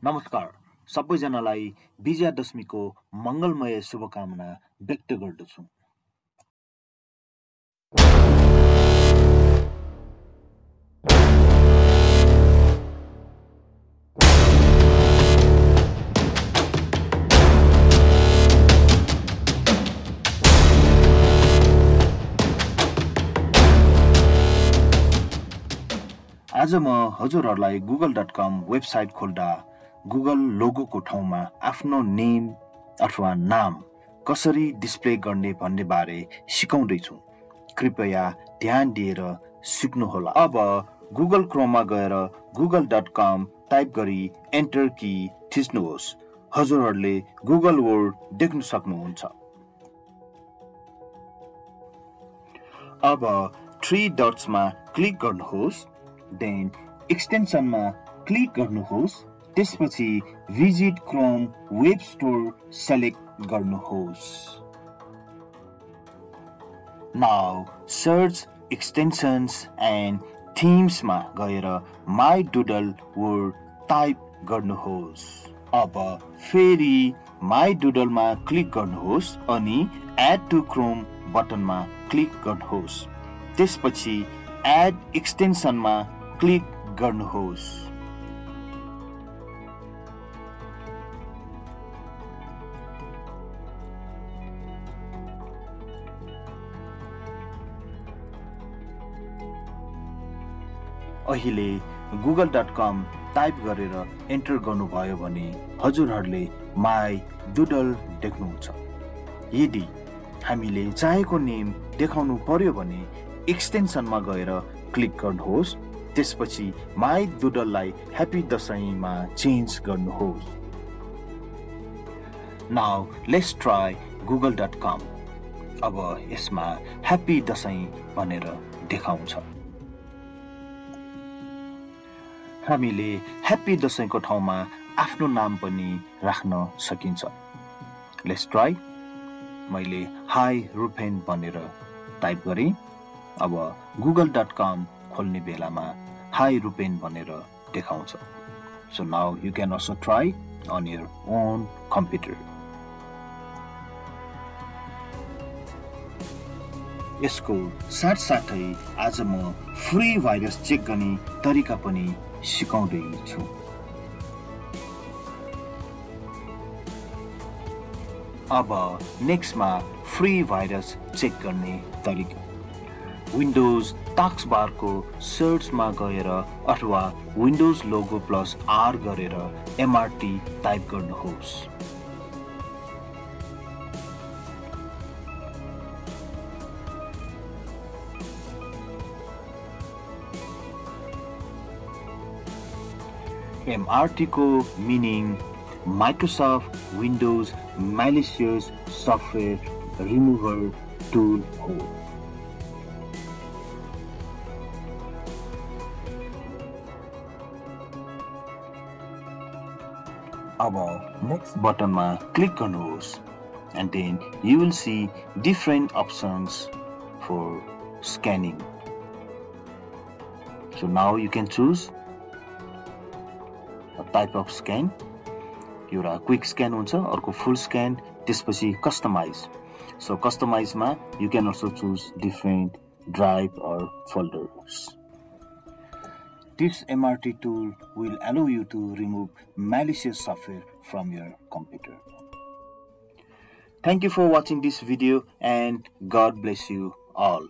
नमस्कार सबैजनालाई विजयादशमीको मङ्गलमय शुभकामना व्यक्त गर्दछु। आज म हजुरहरूलाई google.com वेबसाइट खोल्दा गुगल लोगोको ठाउँमा आफ्नो नेम अथवा नाम कसरी डिस्प्ले गर्ने भन्ने बारे सिकाउँदैछु। कृपया ध्यान दिएर सिक्नुहोला। अब गुगल क्रोममा गएर google.com टाइप गरी एन्टर की थिच्नुहोस्। हजुरहरूले गुगल वर्ड देख्न सक्नुहुन्छ। अब 3 डट्समा क्लिक गर्नुहोस्। देन एक्सटेन्सनमा क्लिक गर्नुहोस्। त्यसपछि visit Chrome web store select गर्नुहोस्। नाउ सर्च एक्सटेन्सन्स एन्ड थिम्समा गएर माई डुडल वर्ड टाइप गर्नुहोस्। अब फेरि माई डुडलमा क्लिक गर्नुहोस् अनि एड टु क्रोम बटनमा क्लिक गर्नुहोस्। त्यसपछि एड एक्सटेन्सनमा क्लिक गर्नुहोस्। अहिले google.com टाइप गरेर एन्टर गर्नुभयो भने हजुरहरूले माई डुडल देख्नुहुन्छ। यदि हामीले चाहेको नेम देखाउनु पर्यो भने एक्सटेन्सनमा गएर क्लिक गर्नुहोस्। त्यसपछि माई डुडललाई ह्याप्पी दशैंमा चेन्ज गर्नुहोस्। Now let's try google.com। अब यसमा ह्याप्पी दशैं भनेर देखाउँछ। हामीले ह्याप्पी दशैंको ठाउँमा आफ्नो नाम पनि राख्न सकिन्छ। Let's try. मैले हाई रुपेन भनेर टाइप गरेँ। अब google.com खोल्ने बेलामा हाई रुपेन भनेर देखाउँछ। So now you can also try on your own computer. यसको साथसाथै आज म फ्री भाइरस चेक गर्ने तरिका पनि सिकाउँदै छु। अब नेक्स्टमा फ्री भाइरस चेक गर्ने तरिका। विन्डोज टास्क बारको सर्चमा गएर अथवा विन्डोज लोगो प्लस आर गरेर MRT टाइप गर्नुहोस्। MRT को meaning Microsoft Windows malicious software remover tool हो। अब नेक्स्ट बटनमा क्लिक गर्नुहोस् and then you will see different options for scanning. So now you can choose a type of scan. एउटा quick scan हुन्छ, अर्को फुल scan, त्यसपछि customize. So customize मा you can also choose different drive or folders. This MRT tool will allow you to remove malicious software from your computer. Thank you for watching this video and God bless you all.